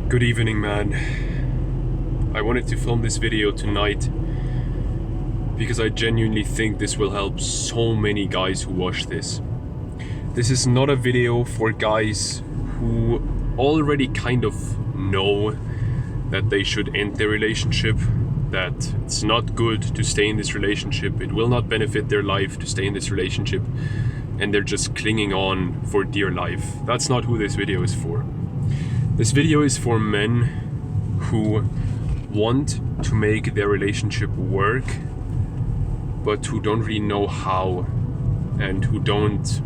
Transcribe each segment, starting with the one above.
Good evening, man. I wanted to film this video tonight because I genuinely think this will help so many guys who watch this. This is not a video for guys who already kind of know that they should end their relationship, that it's not good to stay in this relationship, it will not benefit their life to stay in this relationship, and they're just clinging on for dear life. That's not who this video is for. This video is for men who want to make their relationship work, but who don't really know how, and who don't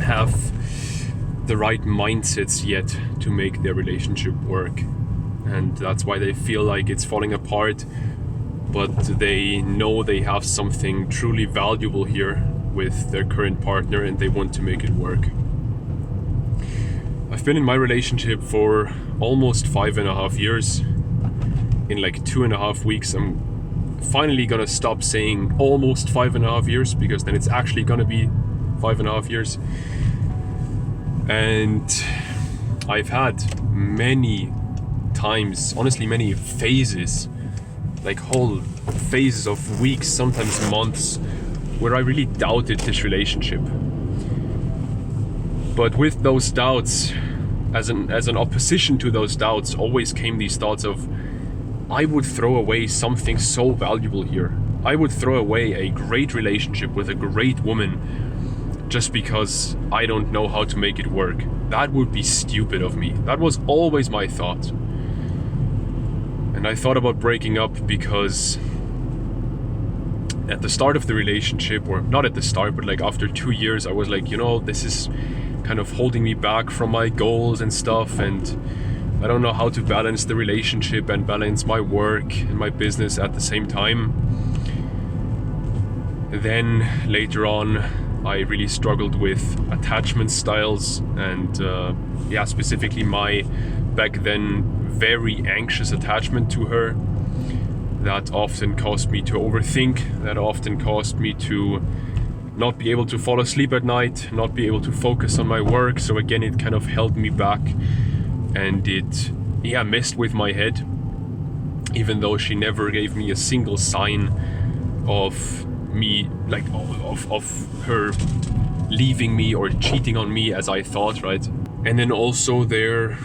have the right mindsets yet to make their relationship work. And that's why they feel like it's falling apart, but they know they have something truly valuable here with their current partner and they want to make it work. I've been in my relationship for almost 5.5 years. In like 2.5 weeks, I'm finally gonna stop saying almost 5.5 years, because then it's actually gonna be 5.5 years. And I've had many times, honestly many phases, like whole phases of weeks, sometimes months, where I really doubted this relationship. But with those doubts, as an opposition to those doubts, always came these thoughts of, I would throw away something so valuable here. I would throw away a great relationship with a great woman just because I don't know how to make it work. That would be stupid of me. That was always my thought. And I thought about breaking up because at the start of the relationship, or not at the start, but like after 2 years, I was like, this is kind of holding me back from my goals and stuff, and I don't know how to balance the relationship and balance my work and my business at the same time. Then later on, I really struggled with attachment styles and specifically my back then very anxious attachment to her. That often caused me to overthink, that often caused me to not be able to fall asleep at night, not be able to focus on my work. So again, it kind of held me back, and it messed with my head, even though she never gave me a single sign of me, like of her leaving me or cheating on me as I thought, right? And then also there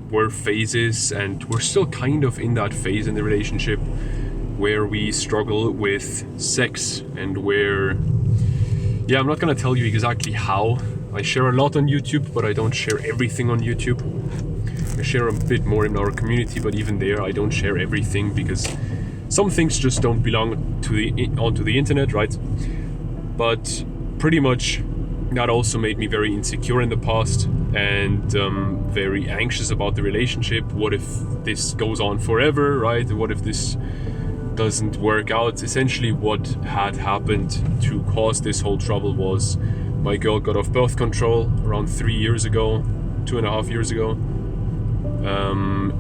were phases, and we're still kind of in that phase in the relationship, where we struggle with sex, and where I'm not gonna tell you exactly how. I share a lot on YouTube, but I don't share everything on YouTube. I share a bit more in our community, but even there I don't share everything, because some things just don't belong to onto the internet, right? But pretty much that also made me very insecure in the past, and very anxious about the relationship. What if this goes on forever, right? What if this doesn't work out? Essentially what had happened to cause this whole trouble was my girl got off birth control around 3 years ago, 2.5 years ago,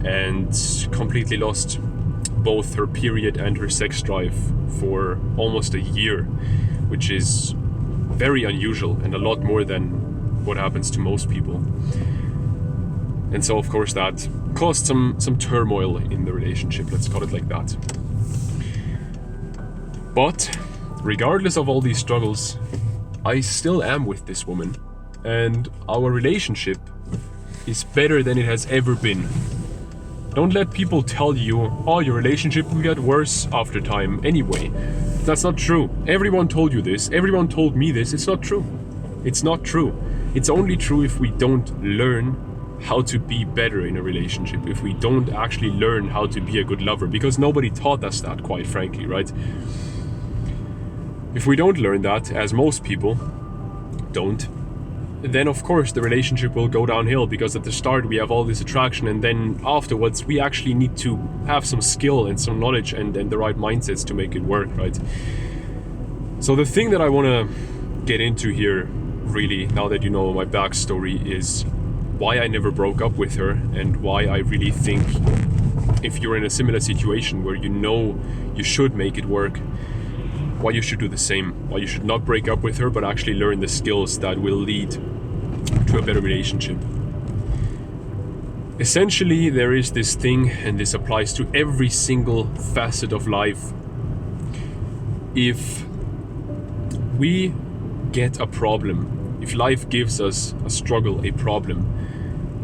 and completely lost both her period and her sex drive for almost a year, which is very unusual and a lot more than what happens to most people. And so of course that caused some turmoil in the relationship, let's call it like that. But regardless of all these struggles, I still am with this woman, and our relationship is better than it has ever been. Don't let people tell you, oh, your relationship will get worse after time anyway. That's not true. Everyone told you this. Everyone told me this. It's not true. It's not true. It's only true if we don't learn how to be better in a relationship, if we don't actually learn how to be a good lover, because nobody taught us that, quite frankly, right? If we don't learn that, as most people don't, then of course the relationship will go downhill, because at the start we have all this attraction, and then afterwards we actually need to have some skill and some knowledge and the right mindsets to make it work, right? So the thing that I want to get into here, really, now that you know my backstory, is why I never broke up with her, and why I really think if you're in a similar situation where you know you should make it work, why you should do the same, why you should not break up with her, but actually learn the skills that will lead to a better relationship. Essentially, there is this thing, and this applies to every single facet of life. If we get a problem, if life gives us a struggle, a problem,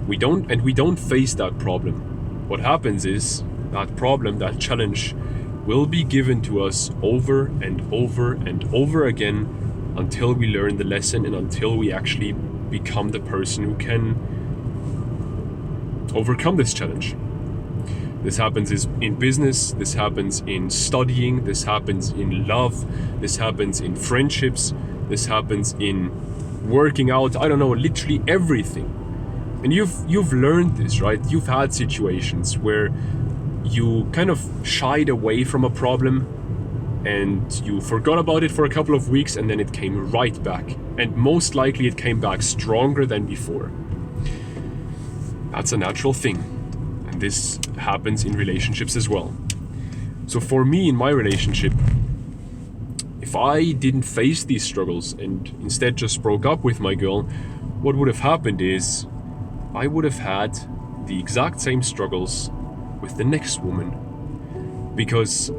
we don't face that problem, what happens is that problem, that challenge, will be given to us over and over and over again until we learn the lesson and until we actually become the person who can overcome this challenge. This happens in business, this happens in studying, this happens in love, this happens in friendships, this happens in working out, I don't know, literally everything. And you've learned this, right? You've had situations where you kind of shied away from a problem and you forgot about it for a couple of weeks, and then it came right back. And most likely it came back stronger than before. That's a natural thing. And this happens in relationships as well. So for me, in my relationship, if I didn't face these struggles and instead just broke up with my girl, what would have happened is I would have had the exact same struggles with the next woman. Because,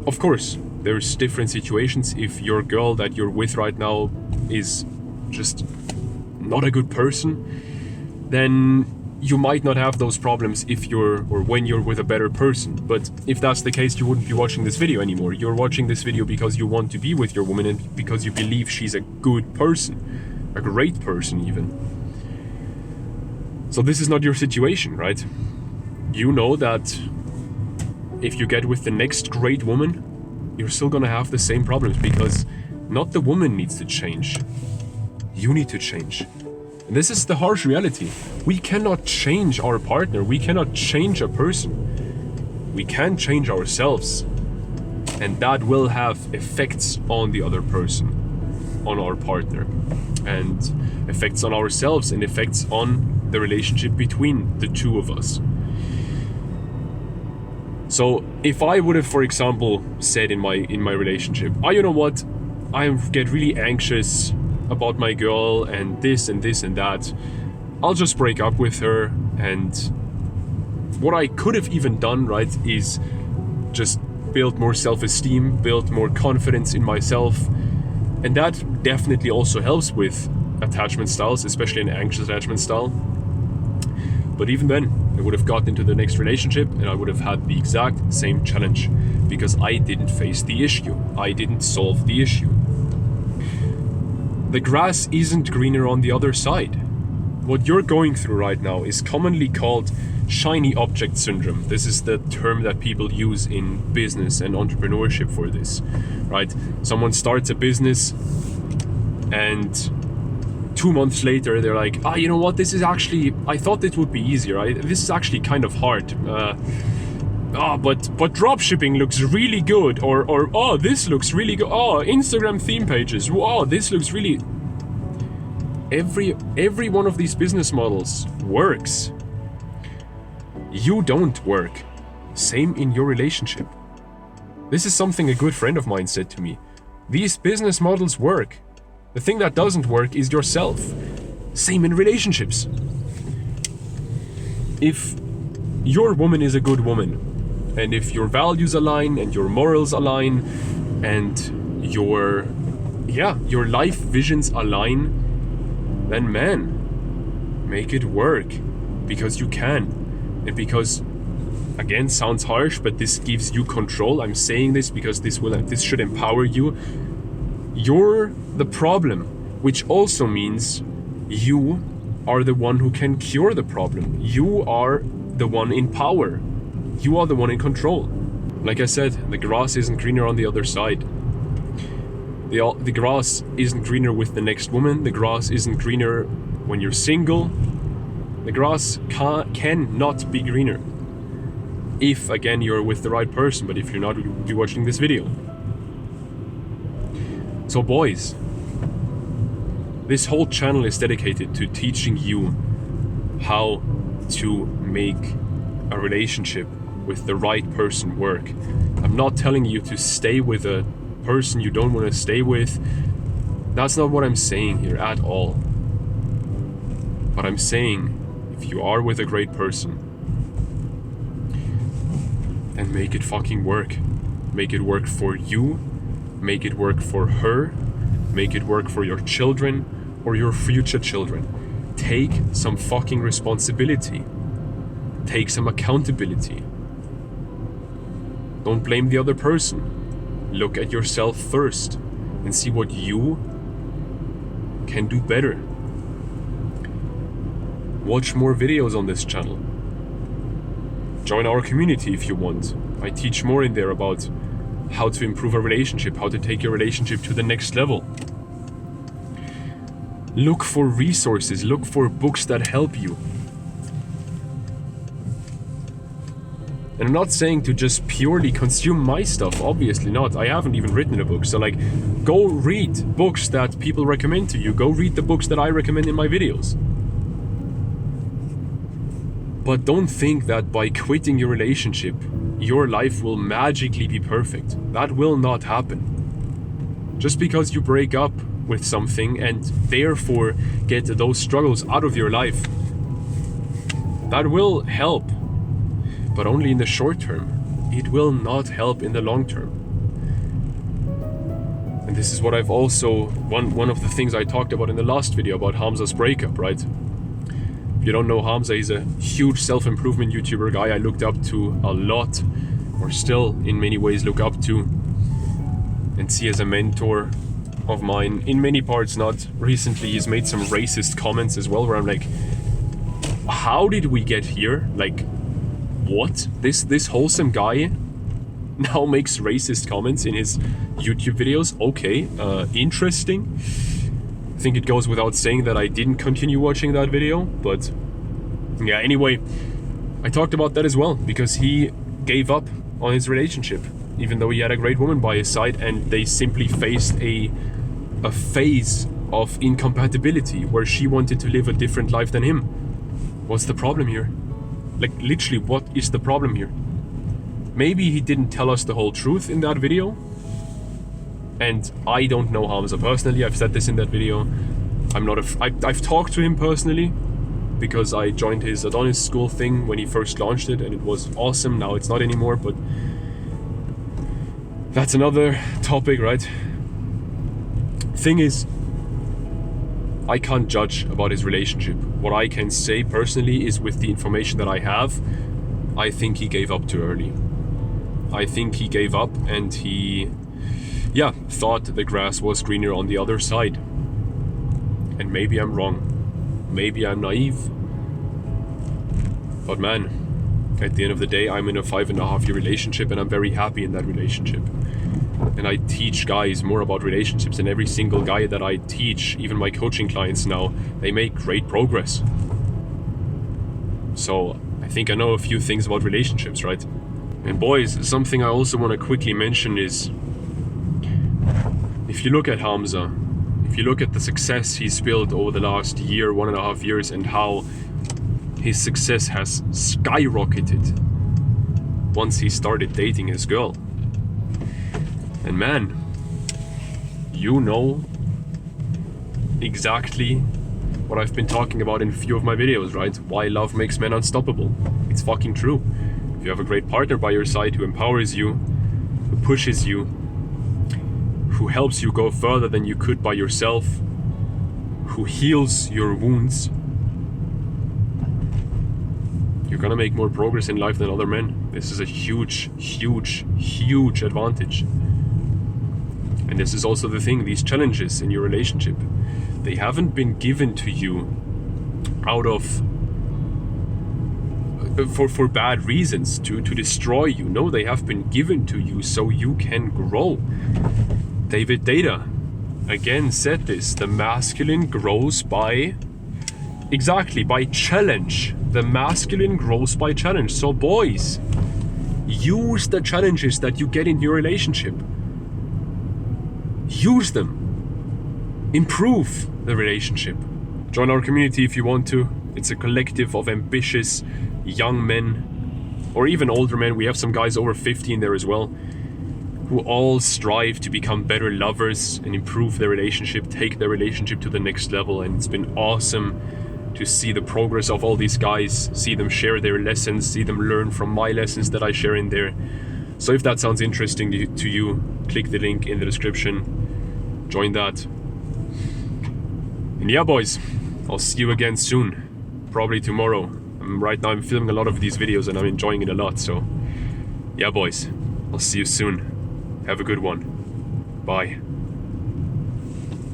of course, there's different situations. If your girl that you're with right now is just not a good person, then you might not have those problems when you're with a better person. But if that's the case, you wouldn't be watching this video anymore. You're watching this video because you want to be with your woman and because you believe she's a good person, a great person even. So this is not your situation, right? You know that if you get with the next great woman, you're still gonna have the same problems, because not the woman needs to change. You need to change. And this is the harsh reality. We cannot change our partner. We cannot change a person. We can change ourselves. And that will have effects on the other person, on our partner, and effects on ourselves, and effects on the relationship between the two of us. So if I would have, for example, said in my relationship, you know what, I get really anxious about my girl and this and this and that, I'll just break up with her. And what I could have even done, right, is just build more self-esteem, build more confidence in myself. And that definitely also helps with attachment styles, especially an anxious attachment style. But even then, I would have gotten into the next relationship and I would have had the exact same challenge, because I didn't face the issue. I didn't solve the issue. The grass isn't greener on the other side. What you're going through right now is commonly called shiny object syndrome. This is the term that people use in business and entrepreneurship for this, right? Someone starts a business and 2 months later, they're like, you know what, this is actually, I thought it would be easier. This is actually kind of hard. But drop shipping looks really good. Or this looks really good. Instagram theme pages. This looks really... Every one of these business models works. You don't work. Same in your relationship. This is something a good friend of mine said to me. These business models work. The thing that doesn't work is yourself. Same in relationships. If your woman is a good woman, and if your values align and your morals align and your life visions align, then man, make it work, because you can. And because, again, sounds harsh, but this gives you control. I'm saying this because this should empower you. You're the problem, which also means you are the one who can cure the problem. You are the one in power. You are the one in control. Like I said, the grass isn't greener on the other side. The grass isn't greener with the next woman. The grass isn't greener when you're single. The grass cannot be greener. If, again, you're with the right person, but if you're not, you'll be watching this video. So boys, this whole channel is dedicated to teaching you how to make a relationship with the right person work. I'm not telling you to stay with a person you don't want to stay with. That's not what I'm saying here at all. But I'm saying, if you are with a great person, then make it fucking work. Make it work for you, make it work for her, make it work for your children or your future children. Take some fucking responsibility. Take some accountability. Don't blame the other person. Look at yourself first and see what you can do better. Watch more videos on this channel. Join our community if you want. I teach more in there about how to improve a relationship, how to take your relationship to the next level. Look for resources, look for books that help you. And I'm not saying to just purely consume my stuff, obviously not. I haven't even written a book. So go read books that people recommend to you. Go read the books that I recommend in my videos. But don't think that by quitting your relationship, your life will magically be perfect. That will not happen. Just because you break up with something and therefore get those struggles out of your life, that will help, but only in the short term. It will not help in the long term. And this is what I've also, one of the things I talked about in the last video about Hamza's breakup, right? If you don't know Hamza, he's a huge self-improvement YouTuber guy I looked up to a lot, or still in many ways look up to, and see as a mentor of mine. In many parts not. Recently he's made some racist comments as well, where I'm like, how did we get here? Like, what? This wholesome guy now makes racist comments in his YouTube videos? Okay, interesting. I think it goes without saying that I didn't continue watching that video, but yeah, anyway, I talked about that as well, because he gave up on his relationship, even though he had a great woman by his side, and they simply faced a phase of incompatibility where she wanted to live a different life than him. What's the problem here? Like, literally, what is the problem here? Maybe he didn't tell us the whole truth in that video, and I don't know Hamza personally. I've said this in that video. I've talked to him personally because I joined his Adonis school thing when he first launched it, and it was awesome. Now it's not anymore, but that's another topic, right? Thing is, I can't judge about his relationship. What I can say personally is, with the information that I have, I think he gave up too early. I think he gave up and he thought the grass was greener on the other side. And maybe I'm wrong. Maybe I'm naive. But man, at the end of the day, I'm in a 5.5-year relationship, and I'm very happy in that relationship. And I teach guys more about relationships, and every single guy that I teach, even my coaching clients now, they make great progress. So I think I know a few things about relationships, right? And boys, something I also want to quickly mention is, if you look at Hamza, if you look at the success he's built over the last year, 1.5 years, and how his success has skyrocketed once he started dating his girl. And man, you know exactly what I've been talking about in a few of my videos, right? Why love makes men unstoppable. It's fucking true. If you have a great partner by your side who empowers you, who pushes you, who helps you go further than you could by yourself, who heals your wounds, you're gonna make more progress in life than other men. This is a huge, huge, huge advantage. And this is also the thing, these challenges in your relationship, they haven't been given to you out of for bad reasons, to destroy you. No, they have been given to you so you can grow. David Deida again said this: the masculine grows by challenge. The masculine grows by challenge. So boys, use the challenges that you get in your relationship. Use them. Improve the relationship. Join our community if you want to. It's a collective of ambitious young men, or even older men. We have some guys over 50 in there as well, who all strive to become better lovers and improve their relationship, take their relationship to the next level. And it's been awesome to see the progress of all these guys, see them share their lessons, see them learn from my lessons that I share in there. So if that sounds interesting to you, click the link in the description, join that. And yeah, boys, I'll see you again soon, probably tomorrow. Right now I'm filming a lot of these videos and I'm enjoying it a lot, so yeah, boys, I'll see you soon. Have a good one. Bye.